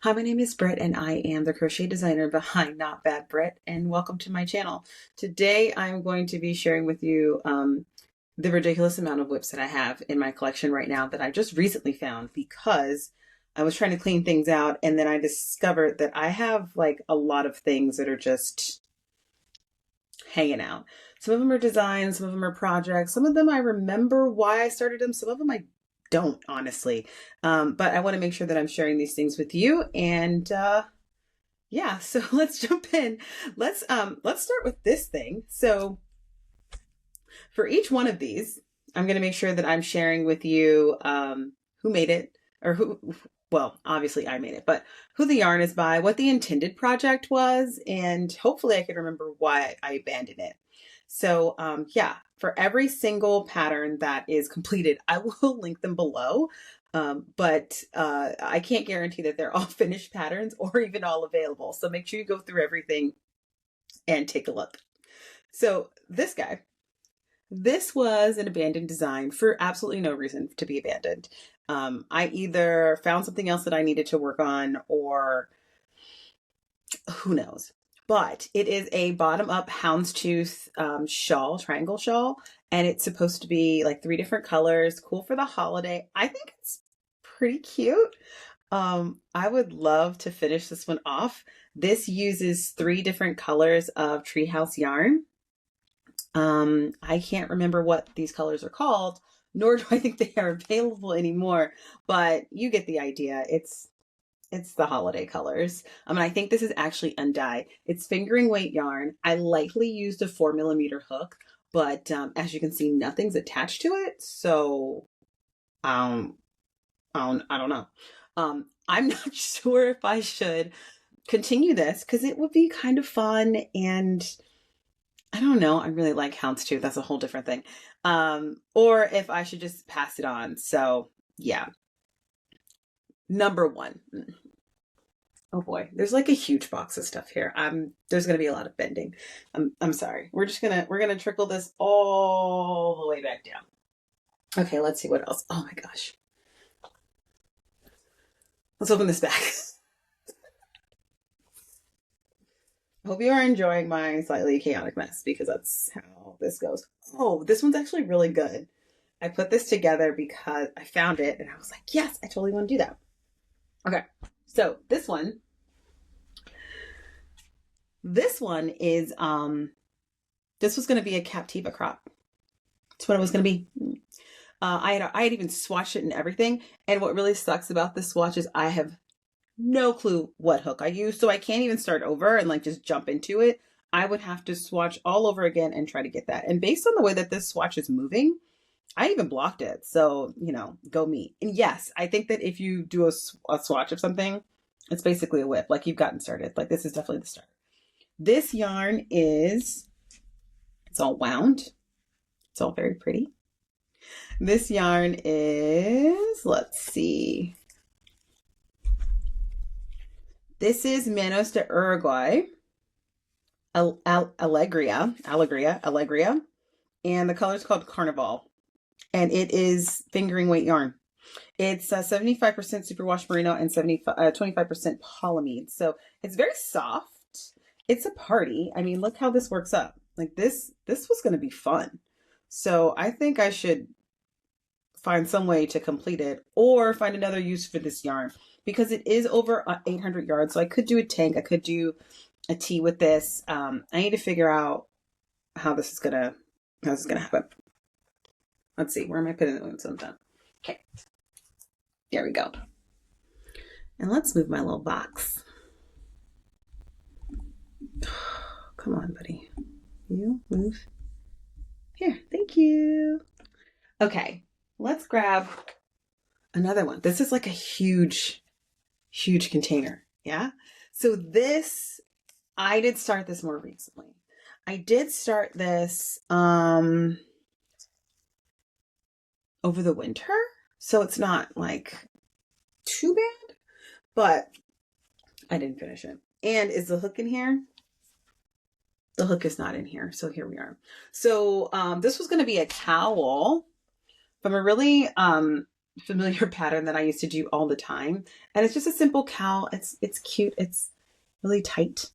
Hi, my name is Britt and I am the crochet designer behind KnotBadBritt, and welcome to my channel. Today I'm going to be sharing with you the ridiculous amount of whips that I have in my collection right now that I just recently found because I was trying to clean things out, and then I discovered that I have like a lot of things that are just hanging out. Some of them are designs, some of them are projects, some of them I remember why I started them, some of them I don't, honestly. But I want to make sure that I'm sharing these things with you. And yeah, so let's jump in. Let's start with this thing. So for each one of these, I'm going to make sure that I'm sharing with you who made it, or who, well, obviously I made it, but who the yarn is by, what the intended project was, and hopefully I can remember why I abandoned it. So yeah, for every single pattern that is completed, I will link them below. But I can't guarantee that they're all finished patterns or even all available. So make sure you go through everything and take a look. So this guy, this was an abandoned design for absolutely no reason to be abandoned. I either found something else that I needed to work on, or who knows. But it is a bottom-up houndstooth shawl, triangle shawl, and it's supposed to be like 3 different colors, cool for the holiday. I think it's pretty cute. I would love to finish this one off. This uses 3 different colors of Treehouse yarn. I can't remember what these colors are called, nor do I think they are available anymore, but you get the idea. It's the holiday colors. And I think this is actually undyed. It's fingering weight yarn. I likely used a 4mm hook, but as you can see, nothing's attached to it. So I don't know. I'm not sure if I should continue this because it would be kind of fun, and I don't know. I really like Houndstooth. That's a whole different thing. Or if I should just pass it on. So yeah. Number 1. Oh boy, there's like a huge box of stuff here. There's gonna be a lot of bending. I'm sorry. We're gonna trickle this all the way back down. Okay, let's see what else. Oh my gosh. Let's open this back. I hope you are enjoying my slightly chaotic mess because that's how this goes. Oh, this one's actually really good. I put this together because I found it and I was like, yes, I totally want to do that. Okay, so this one is, this was going to be a Captiva crop. That's what it was going to be. I had even swatched it and everything. And what really sucks about this swatch is I have no clue what hook I used. So I can't even start over and like just jump into it. I would have to swatch all over again and try to get that. And based on the way that this swatch is moving, I even blocked it. So, you know, go me. And yes, I think that if you do a swatch of something, it's basically a whip. Like you've gotten started. Like this is definitely the start. This yarn is, it's all wound. It's all very pretty. This yarn is, let's see. This is Manos de Uruguay. Alegria. And the color is called Carnival. And it is fingering weight yarn. It's 75% superwash merino and 25% polyamide. So it's very soft. It's a party. I mean, look how this works up. Like this was going to be fun. So I think I should find some way to complete it or find another use for this yarn because it is over 800 yards. So I could do a tank. I could do a tee with this. I need to figure out how this is gonna happen. Let's see, where am I putting it when I'm done? Okay, there we go. And let's move my little box. Come on, buddy. You move. Here, thank you. Okay, let's grab another one. This is like a huge container. Yeah. So this, I did start this more recently. I did start this over the winter. So it's not like too bad, but I didn't finish it. And is the hook in here? The hook is not in here. So here we are. So this was going to be a cowl from a really familiar pattern that I used to do all the time. And it's just a simple cowl. It's cute. It's really tight.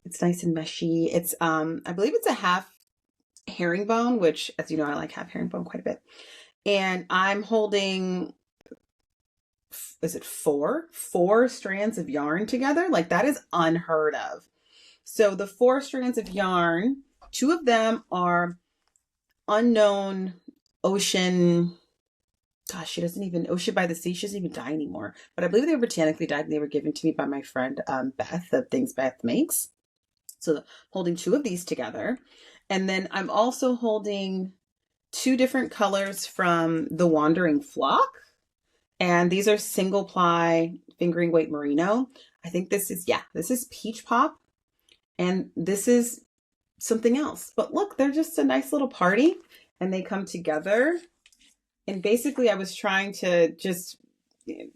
It's nice and meshy. It's I believe it's a half herringbone, which, as you know, I like half herringbone quite a bit. And I'm holding, is it four strands of yarn together? Like, that is unheard of. So the 4 strands of yarn, 2 of them are unknown ocean. Gosh, she doesn't even, Ocean by the Sea, she doesn't even die anymore. But I believe they were botanically dyed and they were given to me by my friend Beth of Things Beth Makes. So holding 2 of these together. And then I'm also holding 2 different colors from the Wandering Flock. And these are single ply fingering weight merino. I think this is Peach Pop. And this is something else. But look, they're just a nice little party. And they come together. And basically I was trying to just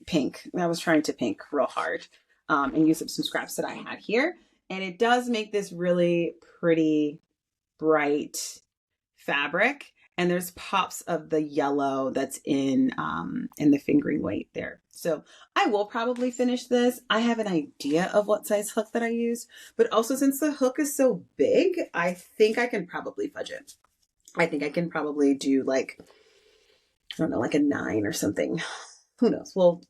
pink. I was trying to pink real hard and use up some scraps that I had here. And it does make this really pretty, bright fabric. And there's pops of the yellow that's in the fingering weight there. So I will probably finish this. I have an idea of what size hook that I use, but also since the hook is so big, I think I can probably fudge it. I think I can probably do like, I don't know, like a 9 or something. Who knows? Well,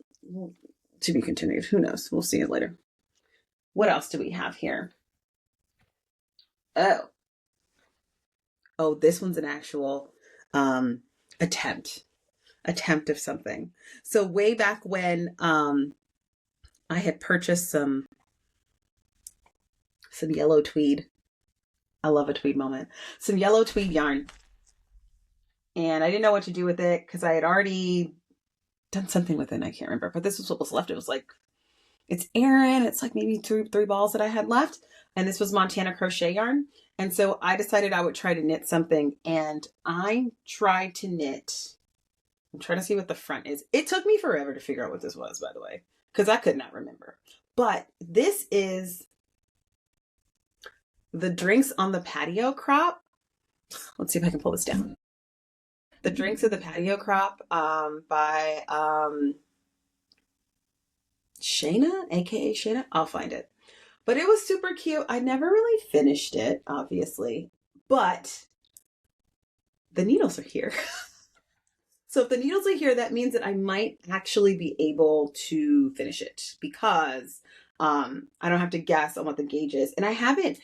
to be continued. Who knows? We'll see it later. What else do we have here? Oh, this one's an actual attempt of something. So way back when I had purchased some yellow tweed. I love a tweed moment. Some yellow tweed yarn. And I didn't know what to do with it because I had already done something with it. I can't remember, but this was what was left. It was like, it's Aran. It's like maybe three balls that I had left. And this was Montana crochet yarn. And so I decided I would try to knit something. And I tried to knit. I'm trying to see what the front is. It took me forever to figure out what this was, by the way, because I could not remember. But this is the Drinks on the Patio crop. Let's see if I can pull this down. The Drinks of the Patio crop by Shayna, aka Shayna. I'll find it. But it was super cute. I never really finished it, obviously, but the needles are here. So if the needles are here, that means that I might actually be able to finish it because I don't have to guess on what the gauge is. And I haven't,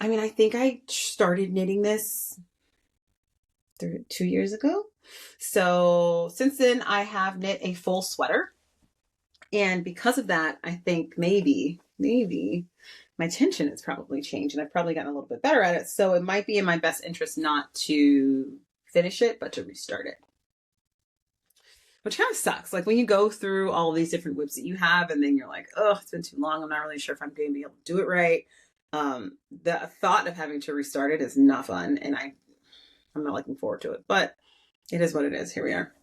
I mean, I think I started knitting this 2 years ago. So since then I have knit a full sweater. And because of that, I think maybe my tension has probably changed and I've probably gotten a little bit better at it. So it might be in my best interest not to finish it, but to restart it. Which kind of sucks. Like when you go through all of these different whips that you have and then you're like, oh, it's been too long. I'm not really sure if I'm going to be able to do it right. The thought of having to restart it is not fun. And I'm not looking forward to it, but it is what it is. Here we are.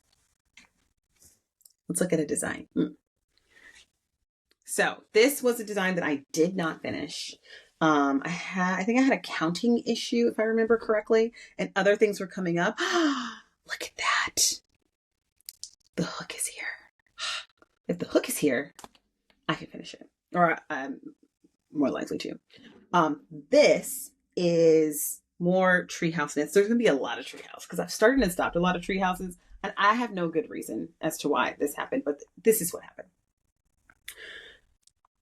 Let's look at a design. So this was a design that I did not finish. I think I had a counting issue, if I remember correctly, and other things were coming up. Look at that. The hook is here. If the hook is here, I can finish it, or I'm more likely to. This is more treehouse knits. There's going to be a lot of treehouse because I've started and stopped a lot of treehouses, and I have no good reason as to why this happened, but this is what happened.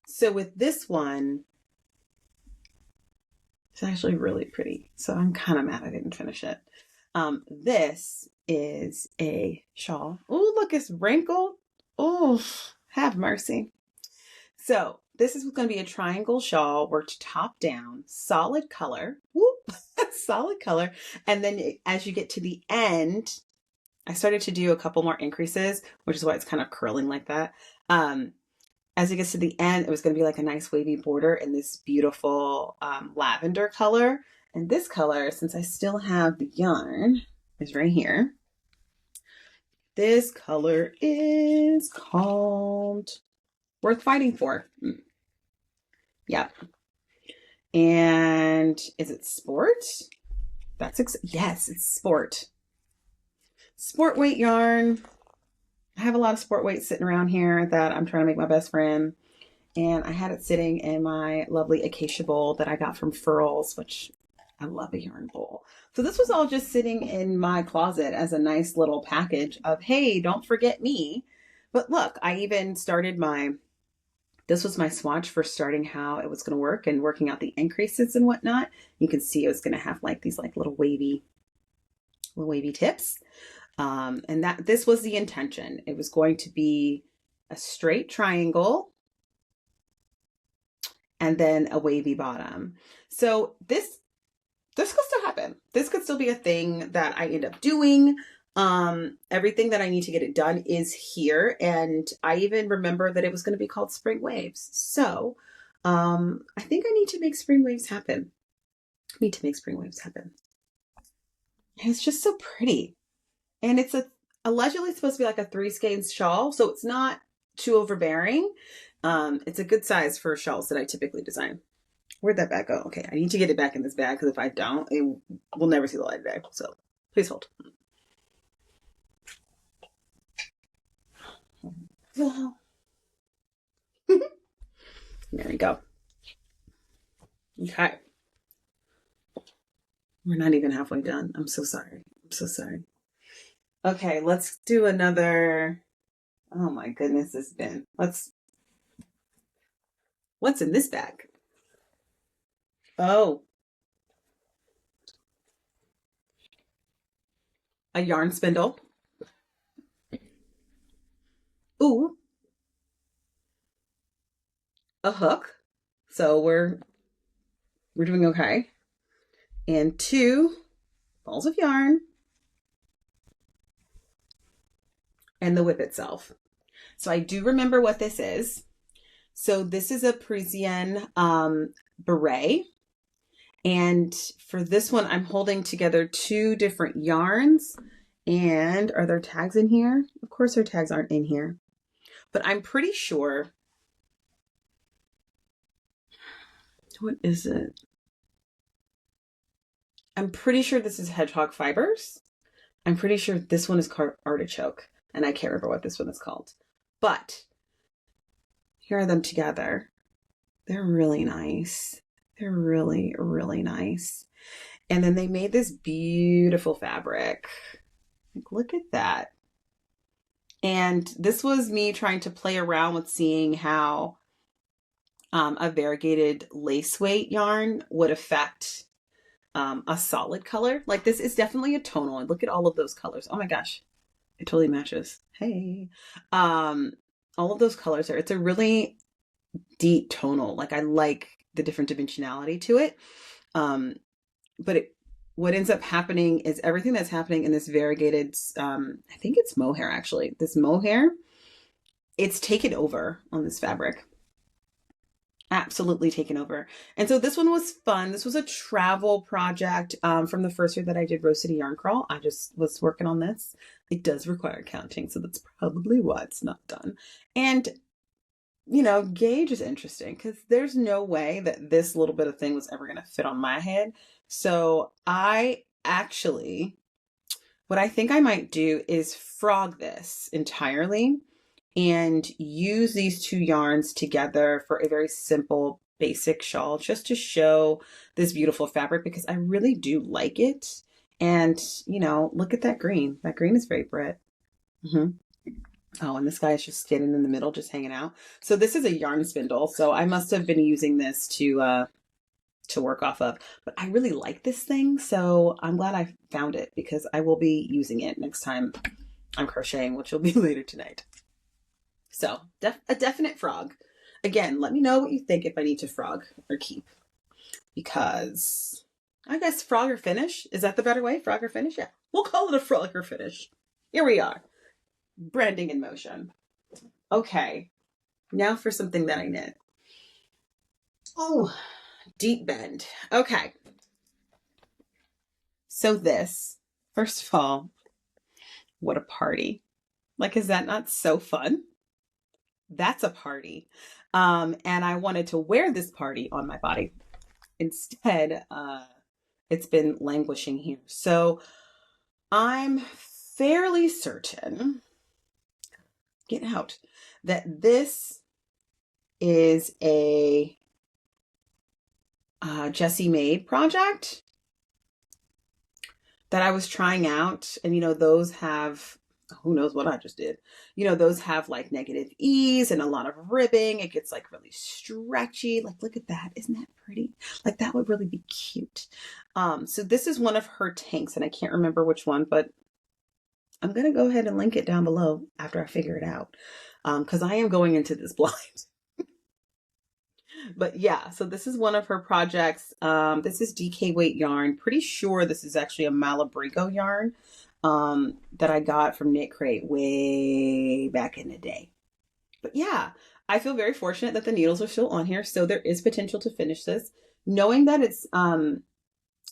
So with this one, it's actually really pretty. So I'm kind of mad I didn't finish it. This is a shawl. Oh, look, it's wrinkled. Oh, have mercy. So this is going to be a triangle shawl worked top down, solid color. Whoop, solid color. And then as you get to the end, I started to do a couple more increases, which is why it's kind of curling like that. As it gets to the end, it was going to be like a nice wavy border in this beautiful lavender color. And this color, since I still have the yarn, is right here. This color is called Worth Fighting For. Yep. And is it Sport? Yes, it's Sport. Sport weight yarn. I have a lot of sport weights sitting around here that I'm trying to make my best friend. And I had it sitting in my lovely acacia bowl that I got from Furls, which I love a yarn bowl. So this was all just sitting in my closet as a nice little package of, hey, don't forget me. But look, I even started this was my swatch for starting how it was going to work and working out the increases and whatnot. You can see it was going to have like these like little wavy tips. And this was the intention. It was going to be a straight triangle and then a wavy bottom. So this could still happen. This could still be a thing that I end up doing. Everything that I need to get it done is here. And I even remember that it was going to be called Spring Waves. So, I think I need to make Spring Waves happen. It's just so pretty. And it's allegedly supposed to be like a 3-skein shawl. So it's not too overbearing. It's a good size for shawls that I typically design. Where'd that bag go? Okay, I need to get it back in this bag because if I don't, it will never see the light of day. So please hold. There we go. Okay. We're not even halfway done. I'm so sorry. Okay, let's do another. Oh my goodness, this bin. What's in this bag? Oh. A yarn spindle. Ooh. A hook. So we're doing okay. And 2 balls of yarn. And the whip itself. So I do remember what this is. So this is a Parisienne beret. And for this one, I'm holding together 2 different yarns. And are there tags in here? Of course, their tags aren't in here. But I'm pretty sure. What is it? I'm pretty sure this is Hedgehog fibers. I'm pretty sure this one is artichoke. And I can't remember what this one is called. But here are them together. They're really nice. They're really, really nice. And then they made this beautiful fabric. Like, look at that. And this was me trying to play around with seeing how a variegated lace weight yarn would affect a solid color. Like this is definitely a tonal. And look at all of those colors. Oh my gosh. It totally matches. Hey. All of those colors are, it's a really deep tonal. Like I like the different dimensionality to it. But what ends up happening is everything that's happening in this variegated, I think it's mohair actually. This mohair, it's taken over on this fabric. Absolutely taken over. And so this one was fun. This was a travel project from the first year that I did Rose City Yarn Crawl. I just was working on this. It does require counting, so that's probably why it's not done. And, you know, gauge is interesting because there's no way that this little bit of thing was ever going to fit on my head. So I actually, what I think I might do is frog this entirely and use these 2 yarns together for a very simple basic shawl just to show this beautiful fabric because I really do like it. And, you know, look at that green. That green is very Brit. Oh, and this guy is just standing in the middle, just hanging out. So this is a yarn spindle. So I must have been using this to work off of. But I really like this thing. So I'm glad I found it because I will be using it next time I'm crocheting, which will be later tonight. So a definite frog. Again, let me know what you think if I need to frog or keep. Because I guess frog or finish. Is that the better way? Frog or finish? Yeah. We'll call it a frog or finish. Here we are. Branding in motion. Okay. Now for something that I knit. Oh, deep bend. Okay. So this, first of all, what a party. Like, is that not so fun? That's a party. And I wanted to wear this party on my body. Instead, it's been languishing here. So I'm fairly certain get out that this is a Jessie made project that I was trying out. And, you know, those have, who knows what I just did. You know, those have like negative ease and a lot of ribbing. It gets like really stretchy. Like, look at that. Isn't that pretty? Like that would really be cute. So this is one of her tanks and I can't remember which one, but I'm going to go ahead and link it down below after I figure it out. Cause I am going into this blind. But yeah, so this is one of her projects. This is DK weight yarn. Pretty sure this is actually a Malabrigo yarn that I got from Knit Crate way back in the day. But yeah, I feel very fortunate that the needles are still on here, so there is potential to finish this. Knowing that it's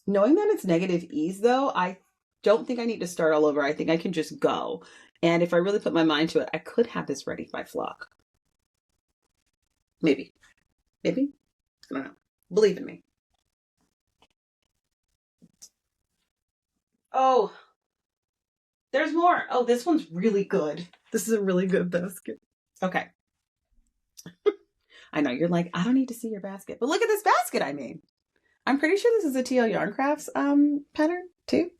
negative ease though, I don't think I need to start all over. I think I can just go. And if I really put my mind to it, I could have this ready by flock. Maybe. Maybe? I don't know. Believe in me. Oh, there's more. Oh, this one's really good. This is a really good basket. Okay. I know you're like, I don't need to see your basket, but look at this basket I made. I'm pretty sure this is a TL Yarn Crafts pattern too.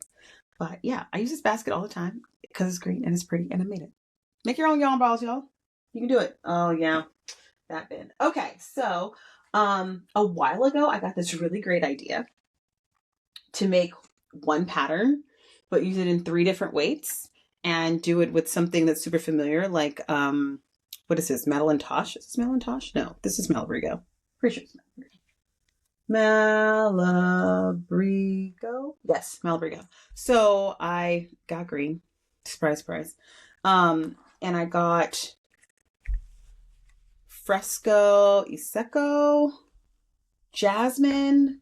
But yeah, I use this basket all the time because it's green and it's pretty and I made it. Make your own yarn balls, y'all. You can do it. Oh yeah. That bin. Okay, so a while ago I got this really great idea to make one pattern but use it in 3 different weights and do it with something that's super familiar, like what is this, Madelinetosh? Is this Madelinetosh? No, this is Malabrigo. Pretty sure it's Malabrigo. Malabrigo? Yes, Malabrigo. So I got green. Surprise, surprise. And I got Fresco, Iseko, Jasmine,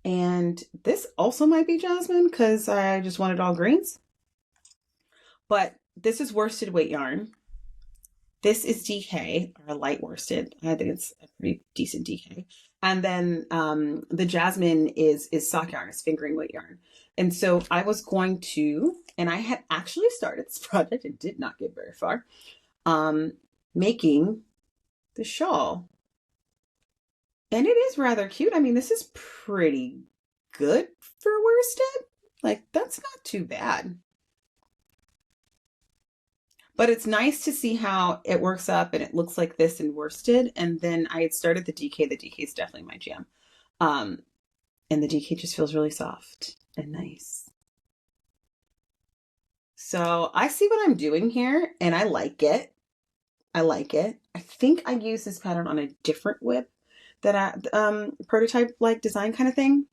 and this also might be Jasmine because I just wanted all greens. But this is worsted weight yarn. This is DK, or light worsted. I think it's a pretty decent DK. And then the Jasmine is sock yarn, it's fingering weight yarn. And so I was going to, and I had actually started this project and did not get very far, making the shawl. And it is rather cute. I mean, this is pretty good for worsted. Like, that's not too bad. But it's nice to see how it works up and it looks like this in worsted. And then I had started the DK. The DK is definitely my jam. And the DK just feels really soft and nice. So I see what I'm doing here and I like it. I like it. I think I used this pattern on a different whip that I, prototype like design kind of thing.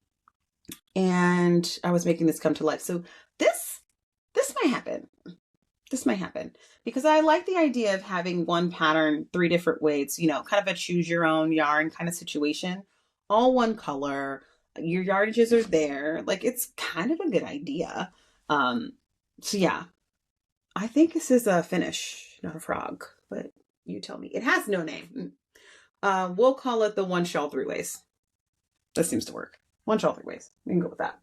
And I was making this come to life. So this might happen. This might happen because I like the idea of having one pattern, 3 different weights, you know, kind of a choose your own yarn kind of situation, all one color, your yardages are there. Like, it's kind of a good idea. So yeah, I think this is a finish, not a frog, but you tell me. It has no name. We'll call it the one shawl 3 ways. That seems to work. One shawl 3 ways. We can go with that.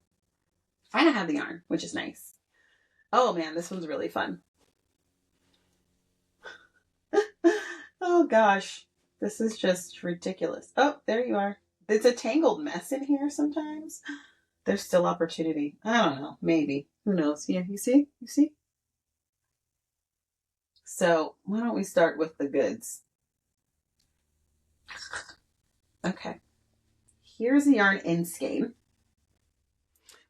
I don't have the yarn, which is nice. Oh man, this one's really fun. Oh gosh, this is just ridiculous. Oh, there you are. It's a tangled mess in here sometimes. There's still opportunity. I don't know, maybe. Who knows? Yeah, you see? You see? So why don't we start with the goods? Okay. Here's a yarn in skein.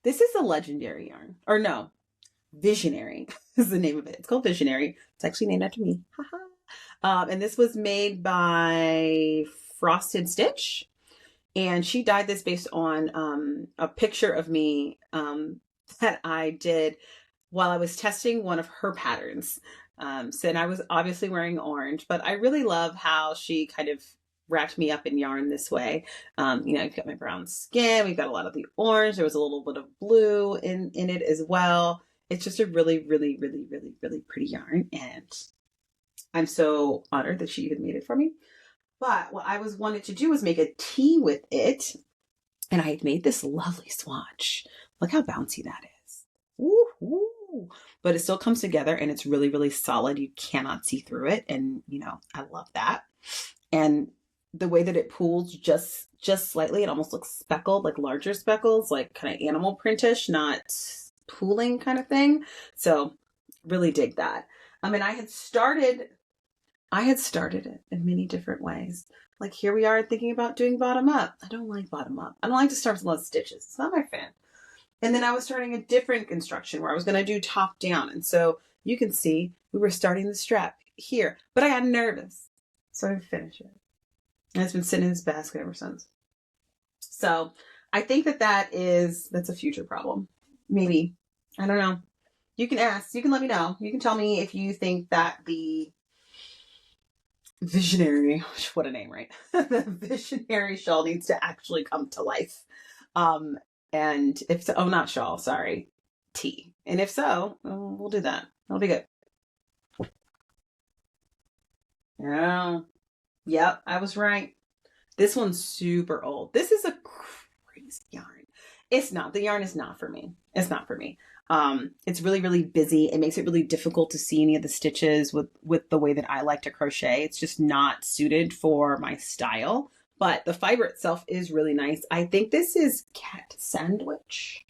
This is a legendary yarn. Or no, Visionary is the name of it. It's called Visionary. It's actually named after me. Haha. And this was made by Frosted Stitch. And she dyed this based on a picture of me that I did while I was testing one of her patterns. So, and I was obviously wearing orange, but I really love how she kind of wrapped me up in yarn this way. You know, I've got my brown skin. We've got a lot of the orange. There was a little bit of blue in it as well. It's just a really, really, really, really, really pretty yarn. And I'm so honored that she even made it for me. But what I was wanted to do was make a tee with it. And I had made this lovely swatch. Look how bouncy that is. Woo-hoo. but it still comes together and it's really, really solid. You cannot see through it. And you know, I love that. And the way that it pools just slightly, it almost looks speckled, like larger speckles, like kind of animal printish, not pooling kind of thing. So really dig that. I mean, I had started it in many different ways. Like here we are thinking about doing bottom up. I don't like bottom up. I don't like to start with a lot of stitches. It's not my fan. And then I was starting a different construction where I was going to do top down. And so you can see we were starting the strap here, but I got nervous. So I didn't finish it. And it's been sitting in this basket ever since. So I think that's a future problem. Maybe. I don't know. You can ask. You can let me know. You can tell me if you think that the visionary, what a name, right? The visionary shawl needs to actually come to life. And if so, oh, not shawl, sorry, tea. And if so, we'll do that. That'll be good. Yeah. Yep, I was right. This one's super old. This is a crazy yarn. It's not. The yarn is not for me. It's not for me. It's really, really busy. It makes it really difficult to see any of the stitches with the way that I like to crochet. It's just not suited for my style, but the fiber itself is really nice. I think this is cat sandwich,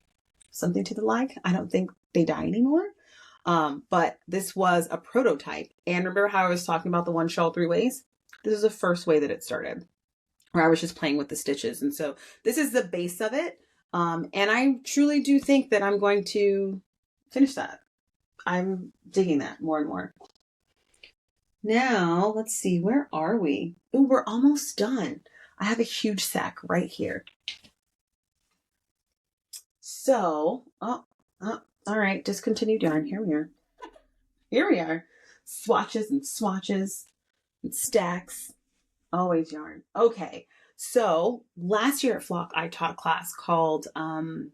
something to the like. I don't think they dye anymore. But this was a prototype. And remember how I was talking about the one shawl 3 ways? This is the first way that it started, where I was just playing with the stitches. And so this is the base of it. And I truly do think that I'm going to finish that. I'm digging that more and more. Now, let's see, where are we? Oh, we're almost done. I have a huge sack right here. So, all right, discontinued yarn. Here we are. Here we are. Swatches and swatches and stacks. Always yarn. Okay. So last year at Flock, I taught a class called One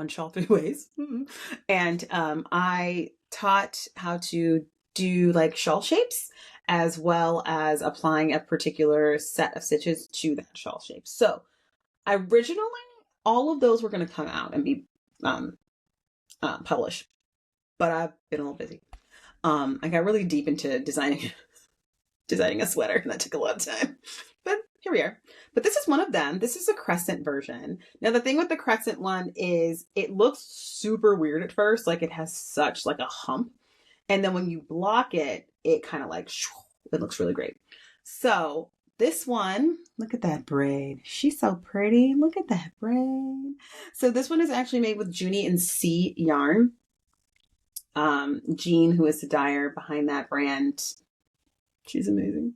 Shawl 3 Ways. And I taught how to do like shawl shapes as well as applying a particular set of stitches to that shawl shape. So originally, all of those were going to come out and be published, but I've been a little busy. I got really deep into designing a sweater, and that took a lot of time. But here we are. But this is one of them. This is a Crescent version. Now, the thing with the Crescent one is it looks super weird at first. Like it has such like a hump. And then when you block it, it kind of like, it looks really great. So this one, look at that braid. She's so pretty. Look at that braid. So this one is actually made with Juni and C yarn. Jean, who is the dyer behind that brand, she's amazing.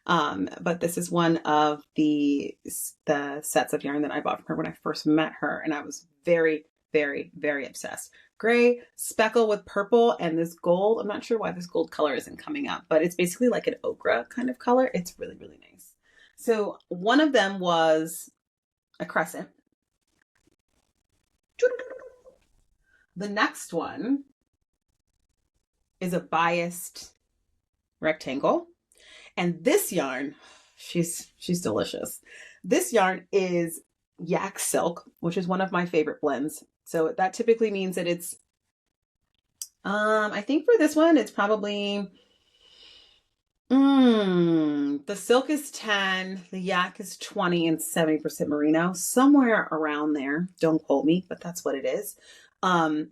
But this is one of the sets of yarn that I bought from her when I first met her, and I was very, very, very obsessed. Gray speckle with purple and this gold. I'm not sure why this gold color isn't coming up, but it's basically like an ochre kind of color. It's really, really nice. So one of them was a crescent. The next one is a biased rectangle. And this yarn, she's delicious. This yarn is yak silk, which is one of my favorite blends. So that typically means that it's, I think for this one, it's probably, the silk is 10, the yak is 20 and 70% merino, somewhere around there. Don't quote me, but that's what it is. And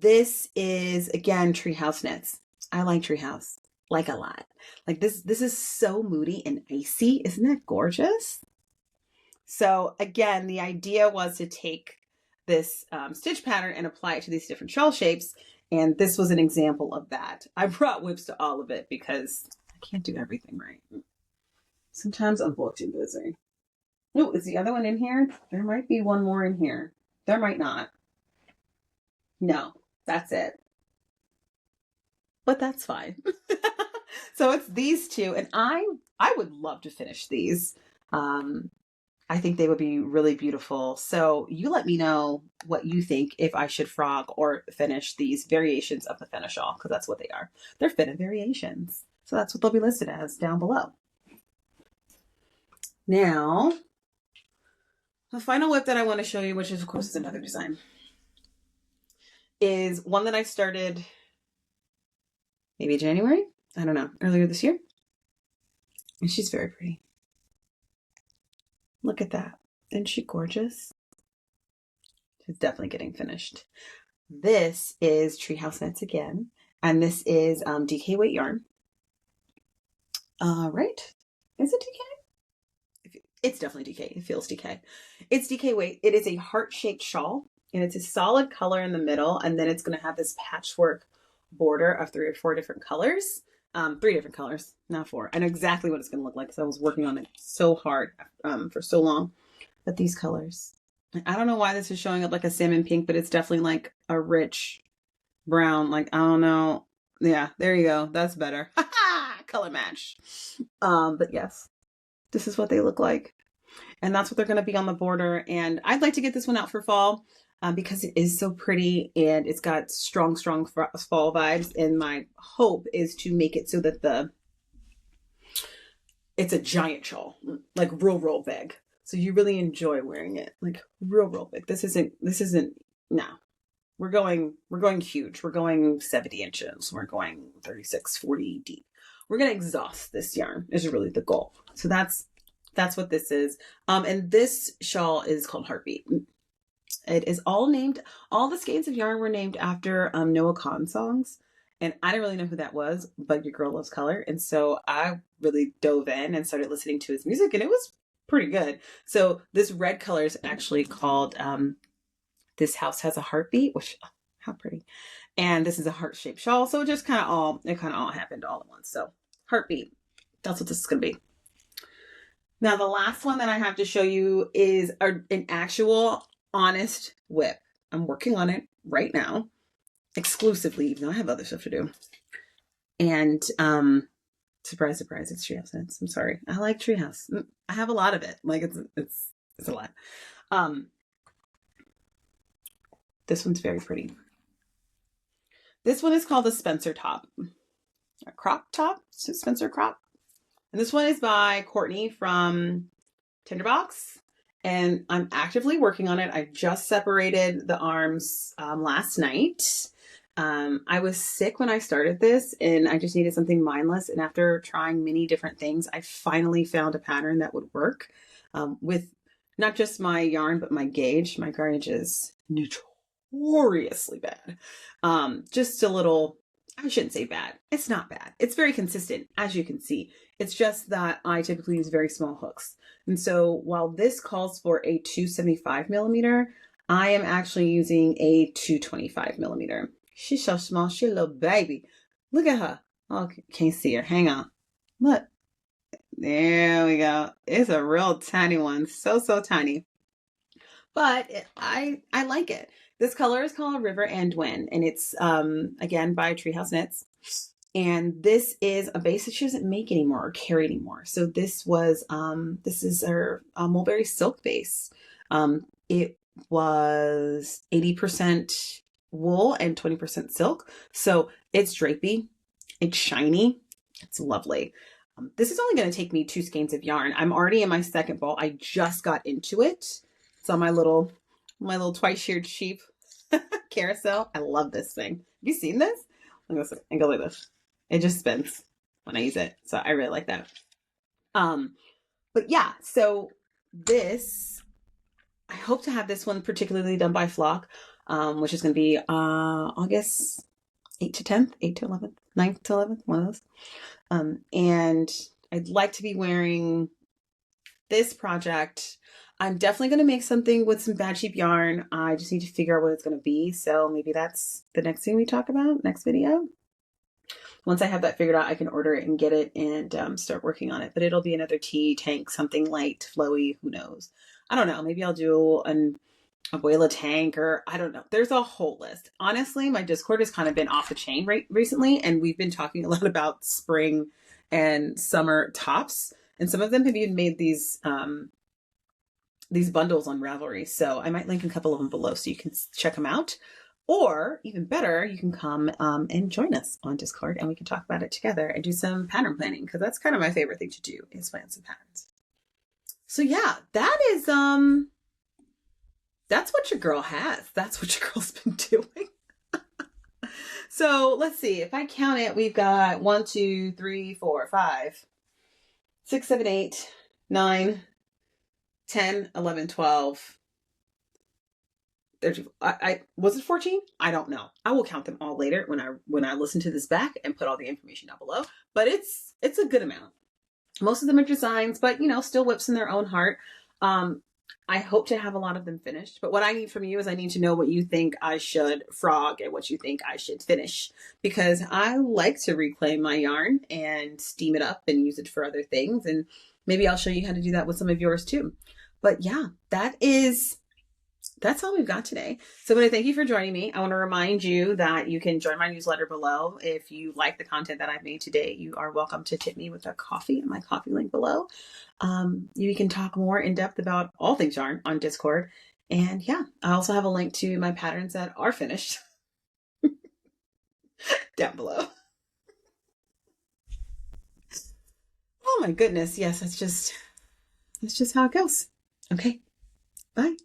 this is, again, Treehouse knits. I like Treehouse, like a lot. Like this is so moody and icy. Isn't that gorgeous? So again, the idea was to take this stitch pattern and apply it to these different shawl shapes. And this was an example of that. I brought whips to all of it because I can't do everything right. Sometimes I'm booked and busy. Oh, is the other one in here? There might be one more in here. There might not. No, that's it. But that's fine. So it's these two, and I would love to finish these. I think they would be really beautiful. So you let me know what you think if I should frog or finish these variations of the Fenna shawl, because that's what they are. They're Fenna variations. So that's what they'll be listed as down below. Now, the final whip that I want to show you, which is, of course, is another design, is one that I started maybe January, I don't know, earlier this year. And she's very pretty. Look at that. Isn't she gorgeous? She's definitely getting finished. This is Treehouse Knits again, and this is DK weight yarn. Right? Is it DK? It's definitely DK. It feels DK. It's DK weight. It is a heart-shaped shawl, and it's a solid color in the middle, and then it's going to have this patchwork border of 3 or 4 different colors. 3 different colors, not 4. I know exactly what it's going to look like because I was working on it so hard for so long. But these colors. I don't know why this is showing up like a salmon pink, but it's definitely like a rich brown. Like, I don't know. Yeah, there you go. That's better. Color match. But yes, this is what they look like. And that's what they're going to be on the border. And I'd like to get this one out for fall because it is so pretty and it's got strong fall vibes. And my hope is to make it so that it's a giant shawl, like real big. So you really enjoy wearing it, like real big. This isn't, no. We're going huge. We're going 70 inches. We're going 36, 40 deep. We're going to exhaust this yarn is really the goal. So that's what this is. And this shawl is called Heartbeat. It is all the skeins of yarn were named after Noah Kahan songs. And I didn't really know who that was, but your girl loves color. And so I really dove in and started listening to his music, and it was pretty good. So this red color is actually called This House Has a Heartbeat, which, oh, how pretty. And this is a heart-shaped shawl. So it just kind of all happened all at once. So Heartbeat, that's what this is going to be. Now, the last one that I have to show you is an actual honest whip. I'm working on it right now, exclusively, even though I have other stuff to do. And surprise, it's Treehouse Knits. I'm sorry. I like Treehouse. I have a lot of it. Like it's a lot. This one's very pretty. This one is called the Spencer Top. A crop top? Spencer crop. And this one is by Courtney from Tinderbox. And I'm actively working on it. I just separated the arms last night. I was sick when I started this and I just needed something mindless. And after trying many different things, I finally found a pattern that would work with not just my yarn, but my gauge. My gauge is notoriously bad. Just a little, I shouldn't say bad. It's not bad. It's very consistent, as you can see. It's just that I typically use very small hooks. And so while this calls for a 275 millimeter, I am actually using a 225 millimeter. She's so small. She's a little baby. Look at her. Oh, can't see her. Hang on. Look. There we go. It's a real tiny one. So tiny. But I like it. This color is called River and Wind, and it's again by Treehouse Knits. And this is a base that she doesn't make anymore or carry anymore. So this was this is her mulberry silk base. It was 80% wool and 20% silk. So it's drapey, it's shiny, it's lovely. This is only going to take me 2 skeins of yarn. I'm already in my second ball. I just got into it. It's on my little twice-sheared sheep carousel. I love this thing. Have you seen this? Look at this. And go like this. It just spins when I use it. So I really like that. But yeah, so this, I hope to have this one particularly done by Flock, which is going to be August 8 to 10th, 8 to 11th, 9th to 11th, one of those. And I'd like to be wearing this project. I'm definitely going to make something with some bad sheep yarn. I just need to figure out what it's going to be. So maybe that's the next thing we talk about, next video. Once I have that figured out, I can order it and get it and start working on it. But it'll be another tea tank, something light, flowy, who knows. I don't know. Maybe I'll do an abuela tank, or I don't know. There's a whole list. Honestly, my Discord has kind of been off the chain recently, and we've been talking a lot about spring and summer tops. And some of them have even made these bundles on Ravelry. So I might link a couple of them below so you can check them out. Or even better, you can come and join us on Discord and we can talk about it together and do some pattern planning, because that's kind of my favorite thing to do, is plan some patterns. So yeah, that is that's what your girl has. That's what your girl's been doing. So let's see. If I count it, we've got 1, 2, 3, 4, 5, 6, 7, 8, 9, 10, 11, 12, 13. I was it 14? I don't know. I will count them all later when I listen to this back and put all the information down below. But it's a good amount. Most of them are designs, but you know, still whips in their own heart. I hope to have a lot of them finished, but what I need from you is I need to know what you think I should frog and what you think I should finish, because I like to reclaim my yarn and steam it up and use it for other things. And maybe I'll show you how to do that with some of yours too. But yeah, that's all we've got today. So I want to thank you for joining me. I want to remind you that you can join my newsletter below. If you like the content that I've made today, you are welcome to tip me with a coffee, my coffee link below. You can talk more in depth about all things yarn on Discord. And yeah, I also have a link to my patterns that are finished down below. Oh my goodness. Yes, that's just how it goes. Okay. Bye.